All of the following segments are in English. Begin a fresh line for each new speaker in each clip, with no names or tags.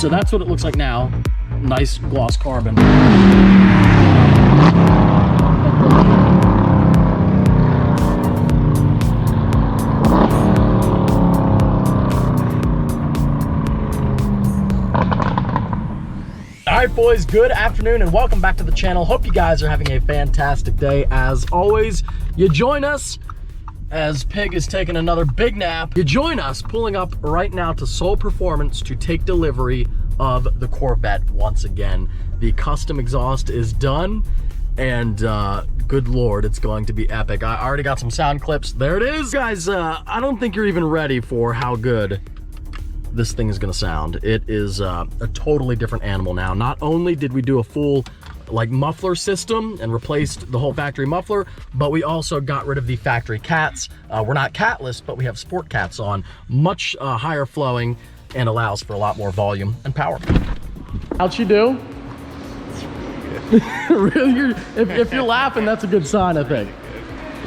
So that's what it looks like now. Nice gloss carbon. All right, boys, good afternoon and welcome back to the channel. Hope you guys are having a fantastic day. As always, you join us as Pig is taking another big nap. You join us pulling up right now to Soul Performance to take delivery of the Corvette once again. The custom exhaust is done and good Lord, it's going to be epic. I already got some sound clips. There it is. Guys, I don't think you're even ready for how good this thing is gonna sound. It is a totally different animal now. Not only did we do a full like muffler system and replaced the whole factory muffler, but we also got rid of the factory cats. We're not catless, but we have sport cats on, much higher flowing and allows for a lot more volume and power. How'd she do? Really? If you're laughing, that's a good sign, I think.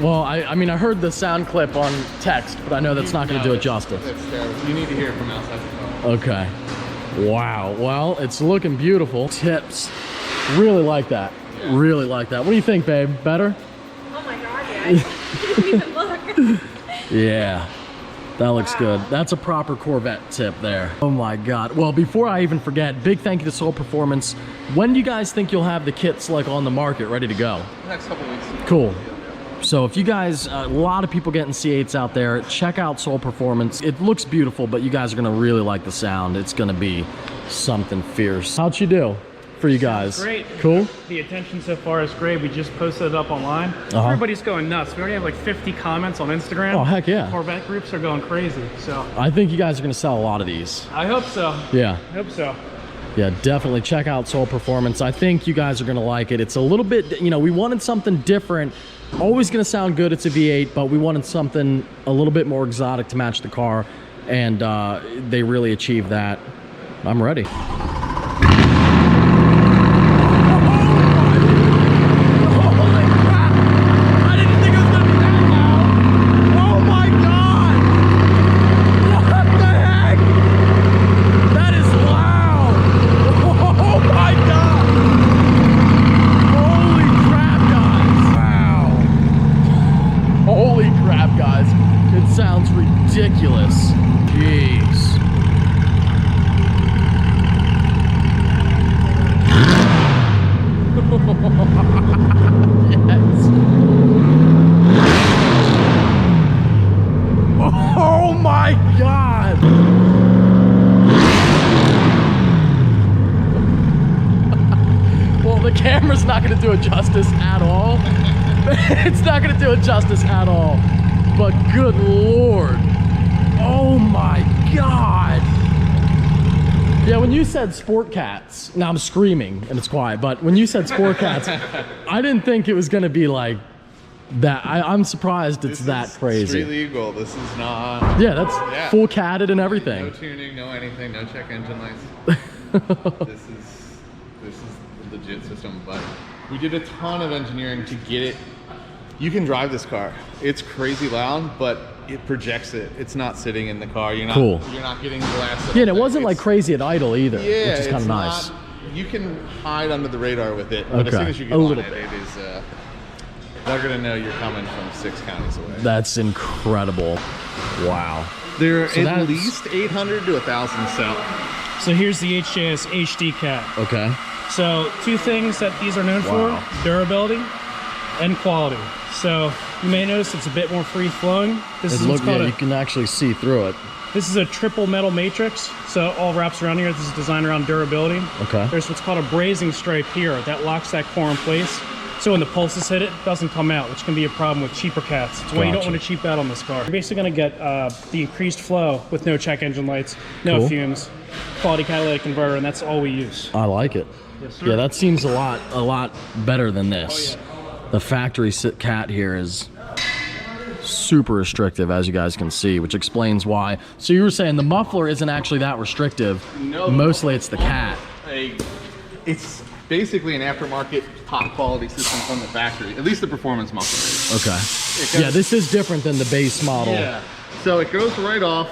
Well, I mean, I heard the sound clip on text, but I know that's not going to do it justice.
That's terrible. You need to hear it from outside the car.
Okay. Wow. Well, it's looking beautiful. Tips. Really like that. Yeah. Really like that. What do you think, babe? Better?
Oh my God, yeah. You didn't even look.
Yeah. That looks good. That's a proper Corvette tip there. Oh my God. Well, before I even forget, big thank you to Soul Performance. When do you guys think you'll have the kits like on the market ready to go?
Next couple weeks.
Cool. So if you guys, a lot of people getting C8s out there, check out Soul Performance. It looks beautiful, but you guys are gonna really like the sound. It's gonna be something fierce. How'd she do for you guys?
Great.
Cool?
The attention so far is great. We just posted it up online. Everybody's going nuts. We already have like 50 comments on Instagram.
Oh, heck yeah.
Corvette groups are going crazy, so.
I think you guys are gonna sell a lot of these.
I hope so.
Yeah.
I hope so.
Yeah, definitely check out Soul Performance. I think you guys are gonna like it. It's a little bit, you know, we wanted something different. Always gonna sound good, it's a V8, but we wanted something a little bit more exotic to match the car, and they really achieved that. I'm ready. Ridiculous. Jeez. Yes. Oh my God. Well, the camera's not going to do it justice at all. It's not going to do it justice at all. But good Lord. Oh my God. Yeah, when you said sport cats, now I'm screaming and it's quiet, but when you said sport cats, I didn't think it was gonna be like that. I'm surprised it's that crazy.
Street legal. This is not.
Yeah, that's full catted and everything.
No tuning, no anything, no check engine lights. This is a legit system, but we did a ton of engineering to get it. You can drive this car. It's crazy loud, but it projects it. It's not sitting in the car. You're not. Cool. You're not getting blasted.
Yeah, and it wasn't like crazy at idle either,
yeah,
which is kind of nice.
You can hide under the radar with it, but as soon as you get on it, it is. They're gonna know you're coming from 6 counties away.
That's incredible. Wow.
They're at least 800 to 1,000 sell.
So here's the HJS HD cat.
Okay.
So 2 things that these are known for: durability and quality. So you may notice it's a bit more free flowing. This is what's called
you can actually see through it.
This is a triple metal matrix, so all wraps around here. This is designed around durability.
Okay.
There's what's called a brazing stripe here that locks that core in place. So when the pulses hit it, it doesn't come out, which can be a problem with cheaper cats. It's why you don't want to cheap out on this car. You're basically going to get the increased flow with no check engine lights, no fumes, quality catalytic converter, and that's all we use.
I like it.
Yes, sir.
Yeah, that seems a lot better than this. Oh, yeah. The factory cat here is super restrictive, as you guys can see, which explains why. So you were saying the muffler isn't actually that restrictive. No. Mostly it's the cat.
It's basically an aftermarket top quality system from the factory. At least the performance muffler is.
Okay. Yeah, this is different than the base model.
Yeah. So it goes right off.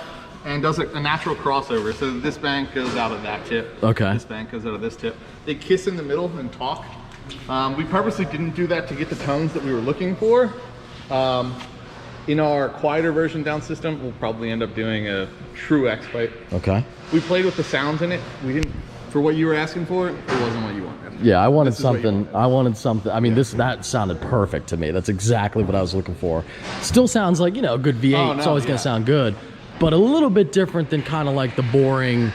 and does a natural crossover. So this bank goes out of that tip.
Okay.
This bank goes out of this tip. They kiss in the middle and talk. We purposely didn't do that to get the tones that we were looking for. In our quieter version down system, we'll probably end up doing a true X pipe.
Okay.
We played with the sounds in it. We didn't, for what you were asking for, it wasn't what you wanted.
Yeah, I wanted something. I wanted something. I mean, that sounded perfect to me. That's exactly what I was looking for. Still sounds like, you know, a good V8.
Oh, no,
it's always going to sound good, but a little bit different than kind of like the boring,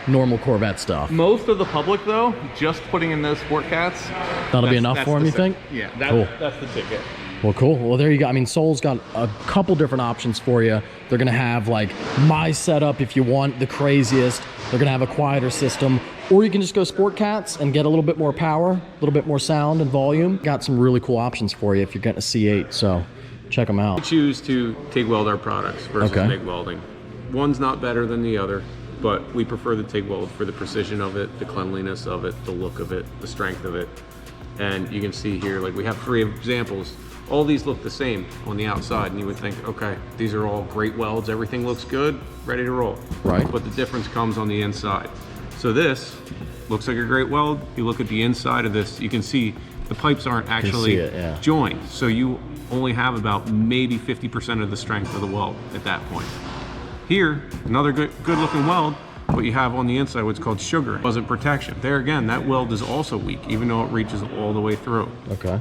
normal Corvette stuff.
Most of the public, though, just putting in those Sport Cats.
That'll be enough for them, you think?
Yeah,
cool.
That's the ticket.
Well, cool. Well, there you go. I mean, Soul's got a couple different options for you. They're going to have like my setup if you want the craziest. They're going to have a quieter system, or you can just go Sport Cats and get a little bit more power, a little bit more sound and volume. Got some really cool options for you if you're getting a C8. So check them out.
We choose to TIG weld our products versus MIG welding. One's not better than the other, but we prefer the TIG weld for the precision of it, the cleanliness of it, the look of it, the strength of it. And you can see here, like we have 3 examples. All these look the same on the outside, and you would think, okay, these are all great welds, everything looks good, ready to roll.
Right.
But the difference comes on the inside. So this looks like a great weld. You look at the inside of this, you can see the pipes aren't actually joined. So you only have about maybe 50% of the strength of the weld at that point. Here, another good looking weld, what you have on the inside, what's called sugar, wasn't protection. There again, that weld is also weak, even though it reaches all the way through.
Okay.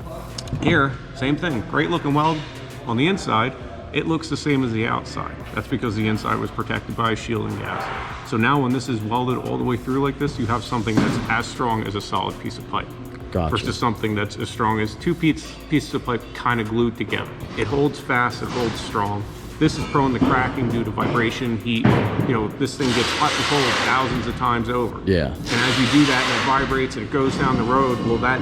Here, same thing, great looking weld on the inside, it looks the same as the outside. That's because the inside was protected by a shielding gas. So now when this is welded all the way through like this, you have something that's as strong as a solid piece of pipe.
Gotcha.
Versus something that's as strong as 2 pieces of pipe kind of glued together. It holds fast, it holds strong. This is prone to cracking due to vibration, heat. You know, this thing gets hot and cold thousands of times over.
Yeah.
And as you do that and it vibrates and it goes down the road, well that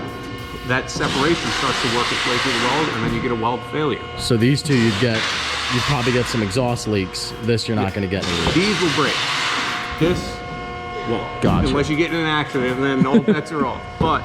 separation starts to work its way through the weld, and then you get a weld failure.
So these two you'd probably get some exhaust leaks. This you're not going to get any leaks.
These will break. This won't.
Gotcha.
Unless you get in an accident, and then all bets are off. But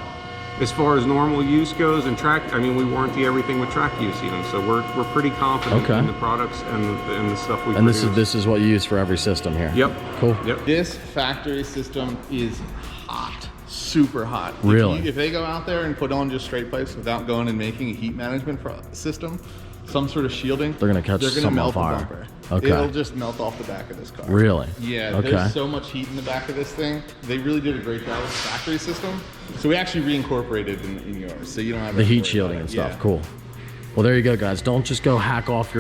as far as normal use goes and track, I mean, we warranty everything with track use even, so we're pretty confident in the products and the stuff we produce.
And this is what you use for every system here.
Yep.
Cool.
Yep.
This factory system is hot, super hot.
Really?
If they go out there and put on just straight pipes without going and making a heat management system, some sort of shielding,
they're gonna catch something on fire.
The bumper.
Okay.
It'll just melt off the back of this car.
Really?
Yeah,
okay.
There's so much heat in the back of this thing. They really did a great job with the factory system. So we actually reincorporated in yours, so you don't have
the heat shielding and stuff. Cool. Well, there you go, guys. Don't just go hack off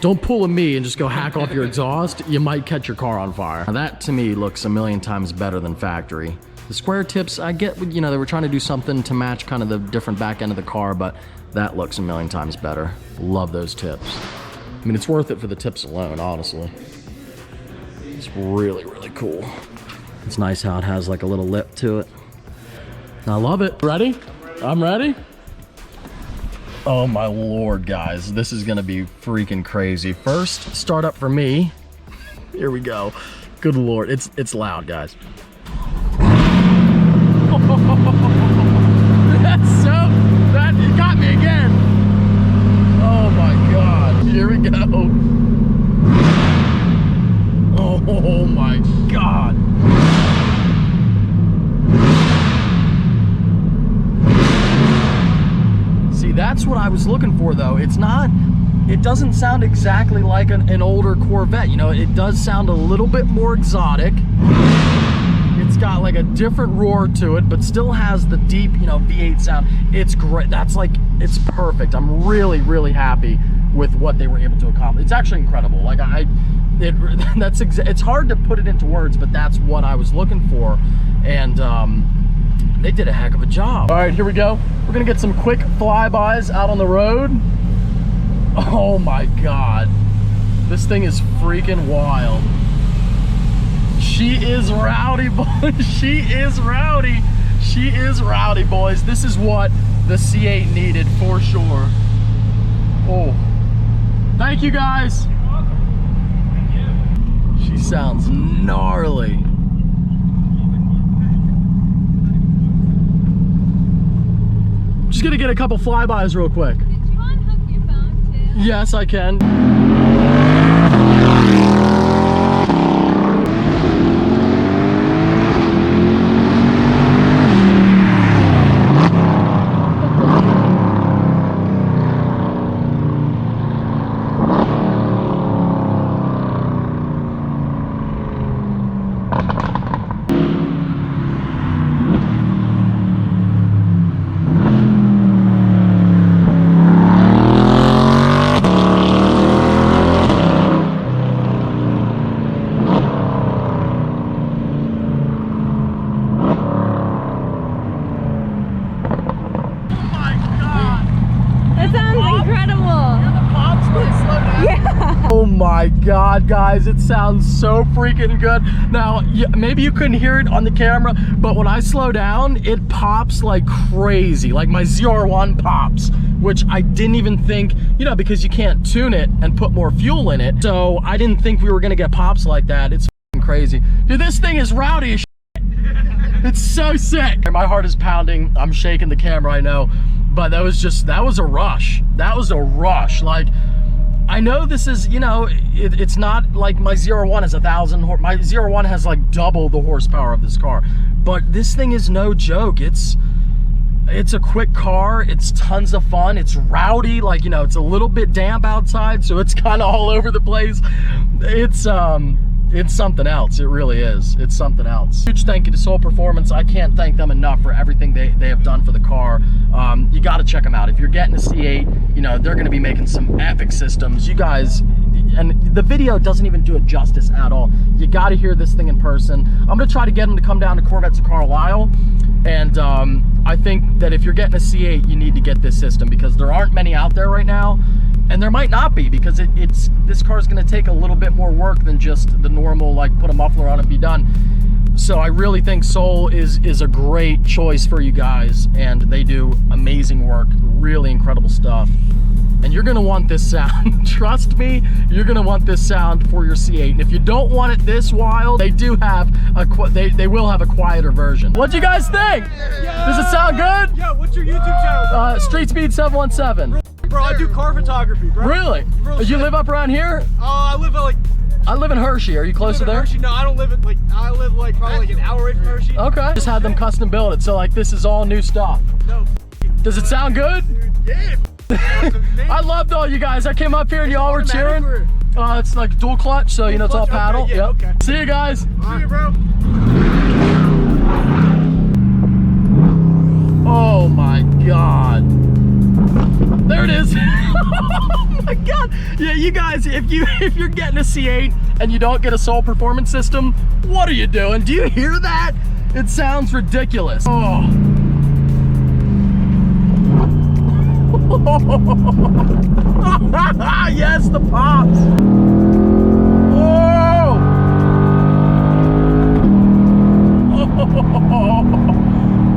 don't pull a me and just go hack off your exhaust. You might catch your car on fire. Now, that to me looks a million times better than factory. The square tips, I get, you know, they were trying to do something to match kind of the different back end of the car, but that looks a million times better. Love those tips. I mean, it's worth it for the tips alone, honestly. It's really, really cool. It's nice how it has like a little lip to it. I love it. Ready? I'm ready. Oh my Lord, guys. This is gonna be freaking crazy. First startup for me. Here we go. Good Lord, it's loud, guys. That got me again. Oh my God. Here we go. Oh my God. See, that's what I was looking for though. It doesn't sound exactly like an older Corvette. You know, it does sound a little bit more exotic. It's got like a different roar to it, but still has the deep, you know, V8 sound. It's great. It's perfect. I'm really, really happy with what they were able to accomplish. It's actually incredible. Like it's hard to put it into words, but that's what I was looking for. And they did a heck of a job. All right, here we go. We're gonna get some quick flybys out on the road. Oh my God. This thing is freaking wild. She is rowdy, boys. She is rowdy. She is rowdy, boys. This is what the C8 needed for sure. Oh, thank you guys. You're welcome. Thank you. She sounds gnarly. Just gonna get a couple flybys real quick.
Did you unhook your phone too?
Yes, I can. my God, guys, it sounds so freaking good. Now, maybe you couldn't hear it on the camera, but when I slow down, it pops like crazy. Like my ZR1 pops, which I didn't even think, you know, because you can't tune it and put more fuel in it. So I didn't think we were gonna get pops like that. It's crazy. Dude, this thing is rowdy as shit. It's so sick. My heart is pounding. I'm shaking the camera, I know. But that was a rush. That was a rush. Like, I know this is, you know, it's not like my ZR1 has 1,000 horse. My ZR1 has like double the horsepower of this car. But this thing is no joke. It's a quick car. It's tons of fun. It's rowdy. Like, you know, it's a little bit damp outside, so it's kind of all over the place. It's something else. It really is. It's something else. Huge thank you to Soul Performance. I can't thank them enough for everything they have done for the car. You got to check them out. If you're getting a C8, you know, they're going to be making some epic systems. You guys, and the video doesn't even do it justice at all. You got to hear this thing in person. I'm going to try to get them to come down to Corvettes of Carlisle. And I think that if you're getting a C8, you need to get this system because there aren't many out there right now. And there might not be because this car is going to take a little bit more work than just the normal, like put a muffler on and be done. So I really think Soul is a great choice for you guys, and they do amazing work, really incredible stuff. And you're going to want this sound. Trust me, you're going to want this sound for your C8. And if you don't want it this wild, they do have they will have a quieter version. What do you guys think? Yeah. Does it sound good?
Yeah, what's your YouTube channel?
Street Speed 717.
Bro, I do car photography, bro.
Really? You live up around here?
I live
in Hershey. Are you close to there?
Hershey? No, I don't live in, I live probably an hour away from Hershey.
Okay. Just had them custom build it, so like this is all new stuff.
No.
Does it sound good?
Yeah.
I loved all you guys. I came up here and y'all were cheering. It's like dual clutch, so you know it's all paddle.
Okay, yeah,
yep.
Okay.
See you guys.
See you, bro.
Oh my God. There it is. Oh my God. Yeah, you guys, if you're getting a C8 and you don't get a Soul Performance system, what are you doing? Do you hear that? It sounds ridiculous. Oh. Yes, the pops. Oh.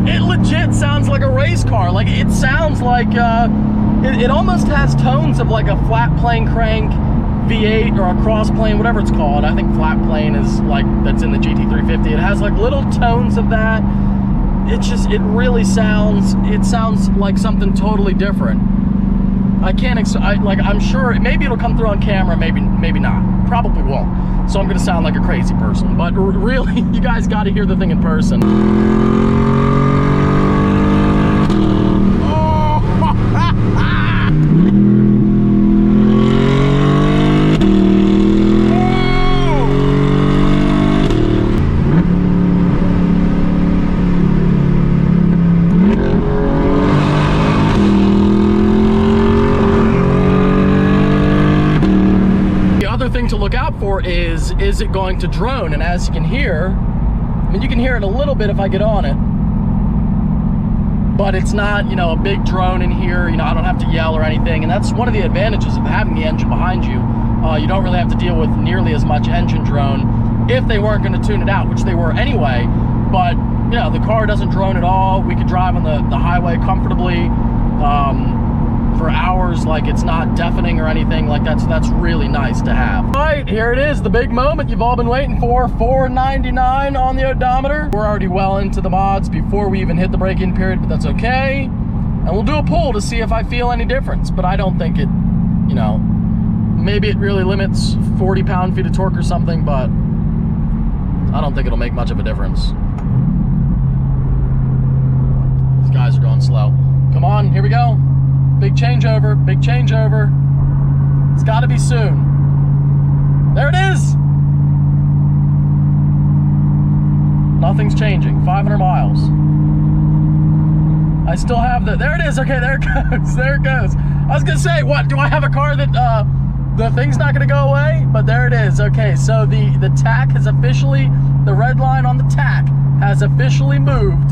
It legit sounds like a race car. Like it sounds like it almost has tones of like a flat plane crank V8 or a cross plane, whatever it's called. I think flat plane is like that's in the GT350. It has like little tones of that. It really sounds, it sounds like something totally different. I'm sure maybe it'll come through on camera, maybe not. Probably won't. So I'm gonna sound like a crazy person. But really, you guys got to hear the thing in person. To look out for is it going to drone? And as you can hear, I mean, you can hear it a little bit if I get on it, but it's not, you know, a big drone in here. You know, I don't have to yell or anything, and that's one of the advantages of having the engine behind you. You don't really have to deal with nearly as much engine drone if they weren't going to tune it out, which they were anyway. But you know, the car doesn't drone at all. We could drive on the highway comfortably for hours. Like, it's not deafening or anything like that, so that's really nice to have. All right, here it is, the big moment you've all been waiting for. 499 on the odometer. We're already well into the mods before we even hit the break-in period, but that's okay. And we'll do a poll to see if I feel any difference, but I don't think it, you know, maybe it really limits 40 pound-feet of torque or something, but I don't think it'll make much of a difference. These guys are going slow. Come on, here we go. Big changeover, big changeover. It's gotta be soon. There it is. Nothing's changing, 500 miles. I still have the, there it is, okay, there it goes, there it goes. I was gonna say, what, do I have a car that the thing's not gonna go away? But there it is, okay, so the tack has officially, the red line on the tack has officially moved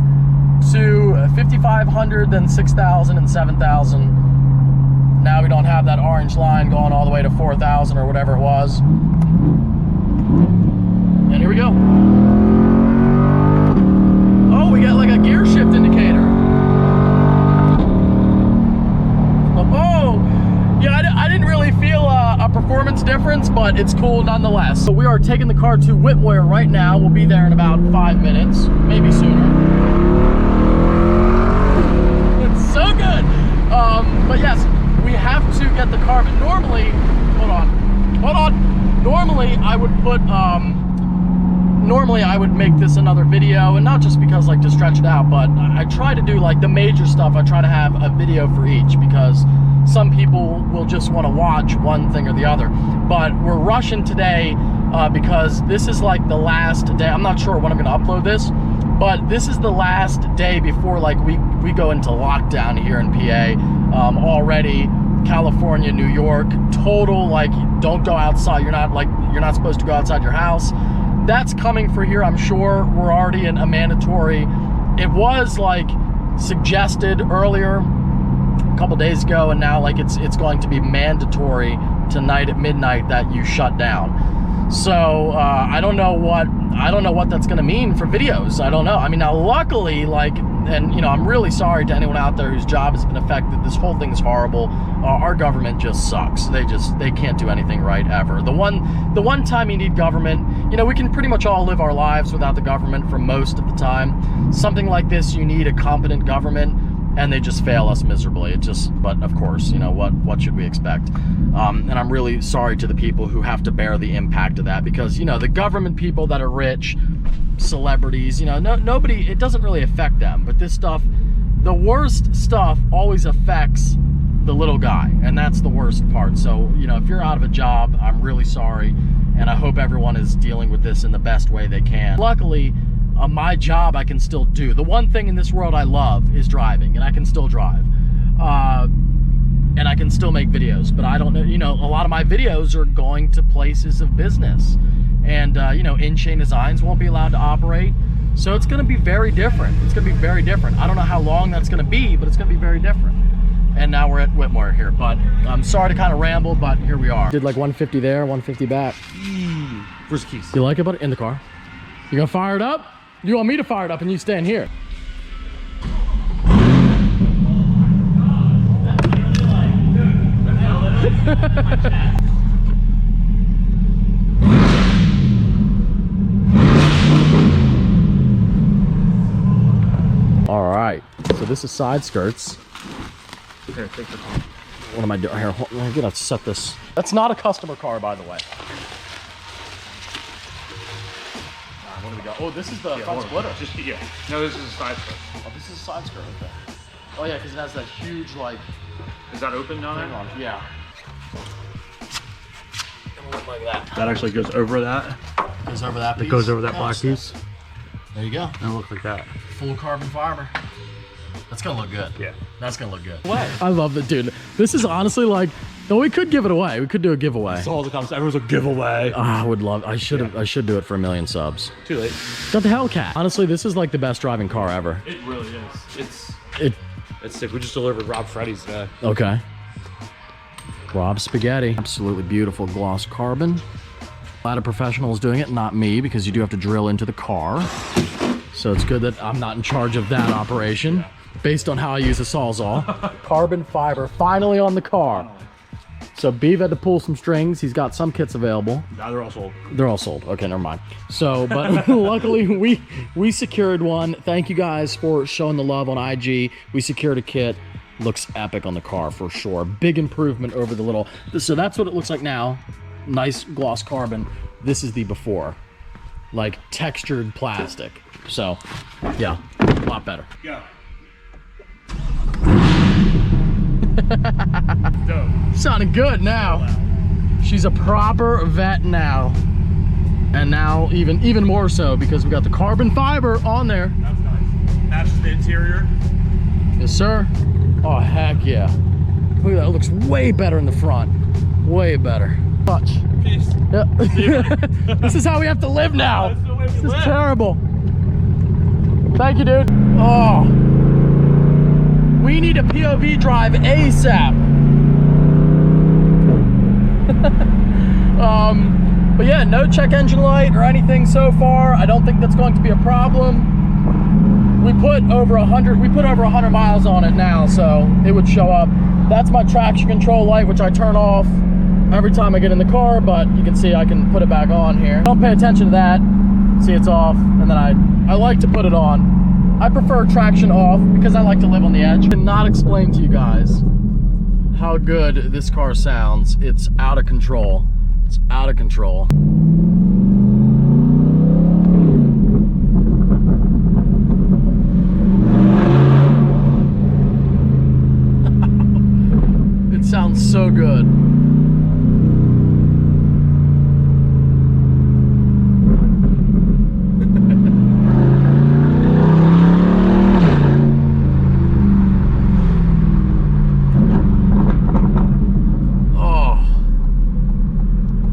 to 5,500, then 6,000 and 7,000. Now we don't have that orange line going all the way way to 4,000 or whatever it was. And here we go. Oh, we got like a gear shift indicator. Oh, yeah, I didn't really feel a performance difference, but it's cool nonetheless. So we are taking the car to Whitmore right now. We'll be there in about 5 minutes, maybe sooner. It's so good. But yes, we have to get the carbon. Normally, hold on. Normally I would put, normally I would make this another video, and not just because like to stretch it out, but I try to do like the major stuff. I try to have a video for each, because some people will just want to watch one thing or the other. But we're rushing today because this is like the last day. I'm not sure when I'm going to upload this, but this is the last day before like we go into lockdown here in PA. Already California, New York, total like don't go outside. You're not supposed to go outside your house. That's coming for here, I'm sure. We're already in a mandatory. It was like suggested earlier a couple days ago, and now like it's going to be mandatory tonight at midnight that you shut down. So I don't know what that's going to mean for videos. I don't know. I mean, now luckily, like, and you know, I'm really sorry to anyone out there whose job has been affected. This whole thing is horrible. Our government just sucks. They can't do anything right ever. The one time you need government, you know, we can pretty much all live our lives without the government for most of the time. Something like this, you need a competent government, and they just fail us miserably. But of course, you know, what should we expect? And I'm really sorry to the people who have to bear the impact of that, because, you know, the government people that are rich, celebrities, you know, nobody, it doesn't really affect them. But this stuff, the worst stuff always affects the little guy, and that's the worst part. So, you know, if you're out of a job, I'm really sorry, and I hope everyone is dealing with this in the best way they can. Luckily, my job I can still do. The one thing in this world I love is driving, and I can still drive. And I can still make videos, but I don't know, you know, a lot of my videos are going to places of business. And, you know, in-chain designs won't be allowed to operate. So it's going to be very different. It's going to be very different. I don't know how long that's going to be, but it's going to be very different. And now we're at Whitmore here, but I'm sorry to kind of ramble, but here we are. Did like 150 there, 150 back.
Where's the keys?
You like it, buddy? In the car. You gonna fire it up? You want me to fire it up and you stay in here? All right, so this is side skirts.
Here, take the car.
What am I doing here? I'm gonna set this. That's not a customer car, by the way. What do we got? Oh, this is the front splitter.
Yeah. No, this is a side skirt.
Oh, this is a side skirt, okay. Oh yeah, because it has that huge, like...
Is that open down there?
On it. Yeah. It'll look like that.
That actually goes over that.
Goes over that piece?
It goes over that
Oh,
black piece.
There you go.
It'll look like that.
Full carbon fiber. That's gonna look good.
Yeah.
That's gonna look good. I love it, dude. This is honestly like, no, we could give it away. We could do a giveaway.
It's all the comments. Everyone's a giveaway.
I would love, I should do it for 1 million subs.
Too late.
Got the Hellcat. Honestly, this is like the best driving car ever.
It really is. It's sick. We just delivered Rob Freddy's today.
Okay. Rob Spaghetti. Absolutely beautiful gloss carbon. A lot of professionals doing it, not me, because you do have to drill into the car. So it's good that I'm not in charge of that operation, based on how I use a Sawzall. Carbon fiber, finally on the car. So Beav had to pull some strings. He's got some kits available.
Now they're all sold.
They're all sold. Okay, never mind. So, but luckily we secured one. Thank you guys for showing the love on IG. We secured a kit. Looks epic on the car for sure. Big improvement over the little. So that's what it looks like now. Nice gloss carbon. This is the before. Like textured plastic. So, yeah, a lot better.
Go.
Sounding good now. She's a proper vet now. And now even more so because we got the carbon fiber on there.
That's nice. Matches the interior.
Yes, sir. Oh, heck yeah. Look at that. It looks way better in the front. Way better. Touch.
Peace.
Yep. This is how we have to live now. This is terrible. Thank you, dude. Oh. We need a POV drive ASAP. But yeah, no check engine light or anything so far. I don't think that's going to be a problem. We put over 100 miles on it now, so it would show up. That's my traction control light, which I turn off every time I get in the car, but you can see I can put it back on here. Don't pay attention to that. See, it's off, and then I like to put it on. I prefer traction off because I like to live on the edge. I cannot explain to you guys how good this car sounds. It's out of control. It's out of control. It sounds so good.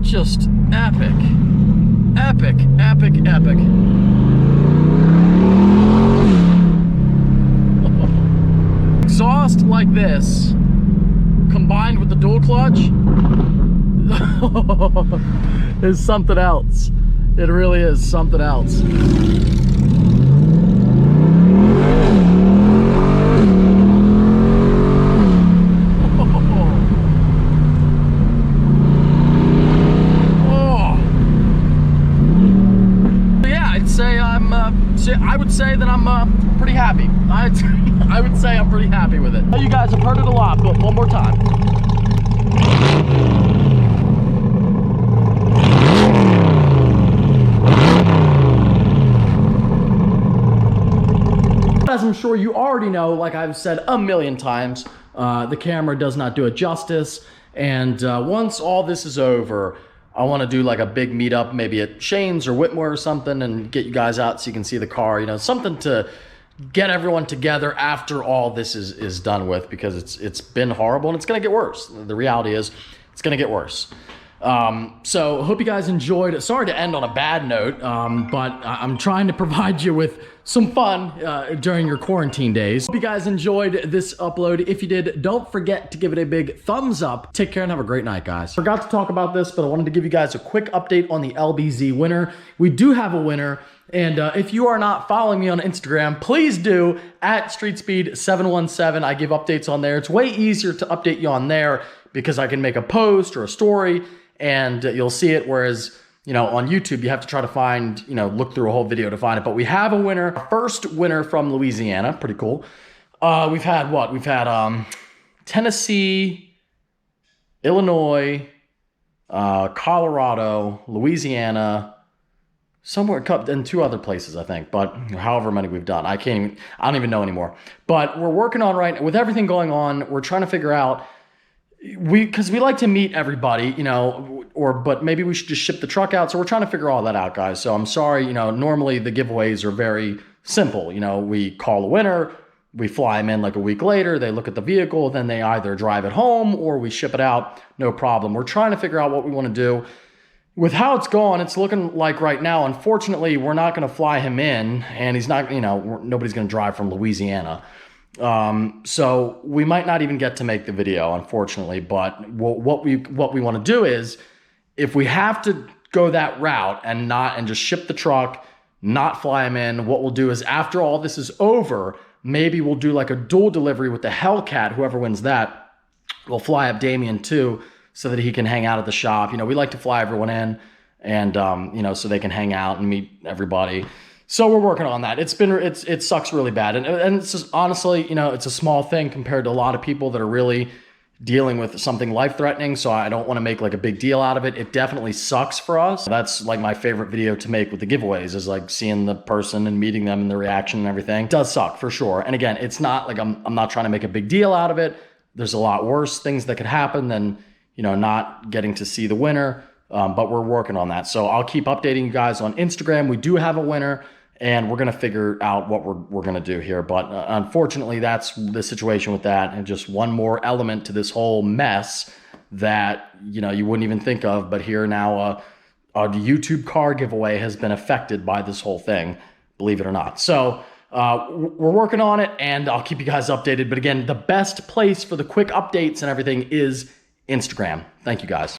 Just epic, epic, epic, epic. Exhaust like this, combined with the dual clutch, is something else. It really is something else. I would say that I'm pretty happy. I would say I'm pretty happy with it. You guys have heard it a lot, but one more time. As I'm sure you already know, like I've said a million times, the camera does not do it justice. And once all this is over, I want to do like a big meetup, maybe at Shane's or Whitmore or something, and get you guys out so you can see the car, you know, something to get everyone together after all this is done with, because it's been horrible and it's going to get worse. The reality is it's going to get worse. So hope you guys enjoyed. Sorry to end on a bad note, but I'm trying to provide you with some fun during your quarantine days. Hope you guys enjoyed this upload. If you did, don't forget to give it a big thumbs up. Take care and have a great night, guys. Forgot to talk about this, but I wanted to give you guys a quick update on the LBZ winner. We do have a winner. And if you are not following me on Instagram, please do, at StreetSpeed717. I give updates on there. It's way easier to update you on there because I can make a post or a story and you'll see it. Whereas, you know, on YouTube, you have to try to find, you know, look through a whole video to find it. But we have a winner, first winner from Louisiana. Pretty cool. We've had what? We've had Tennessee, Illinois, Colorado, Louisiana, somewhere, and two other places, I think, but however many we've done, I don't even know anymore. But we're working on, right, with everything going on, we're trying to figure out, because we like to meet everybody, you know, but maybe we should just ship the truck out. So we're trying to figure all that out, guys. So I'm sorry, you know, normally the giveaways are very simple. You know, we call a winner, we fly them in like a week later, they look at the vehicle, then they either drive it home or we ship it out, no problem. We're trying to figure out what we want to do. With how it's going, it's looking like right now, unfortunately, we're not going to fly him in, and he's not, you know, nobody's going to drive from Louisiana. So we might not even get to make the video, unfortunately, but what we want to do is, if we have to go that route and just ship the truck, not fly him in, what we'll do is, after all this is over, maybe we'll do like a dual delivery with the Hellcat. Whoever wins that, we'll fly up Damien too, so that he can hang out at the shop. You know, we like to fly everyone in and, you know, so they can hang out and meet everybody. So we're working on that. It sucks really bad. And it's just, honestly, you know, it's a small thing compared to a lot of people that are really dealing with something life-threatening. So I don't want to make like a big deal out of it. It definitely sucks for us. That's like my favorite video to make with the giveaways, is like seeing the person and meeting them and their reaction and everything. It does suck for sure. And again, it's not like I'm not trying to make a big deal out of it. There's a lot worse things that could happen than, you know, not getting to see the winner, but we're working on that. So I'll keep updating you guys on Instagram. We do have a winner, and we're going to figure out what we're going to do here. But unfortunately, that's the situation with that. And just one more element to this whole mess that, you know, you wouldn't even think of. But here now, a YouTube car giveaway has been affected by this whole thing, believe it or not. So we're working on it, and I'll keep you guys updated. But again, the best place for the quick updates and everything is Instagram. Thank you, guys.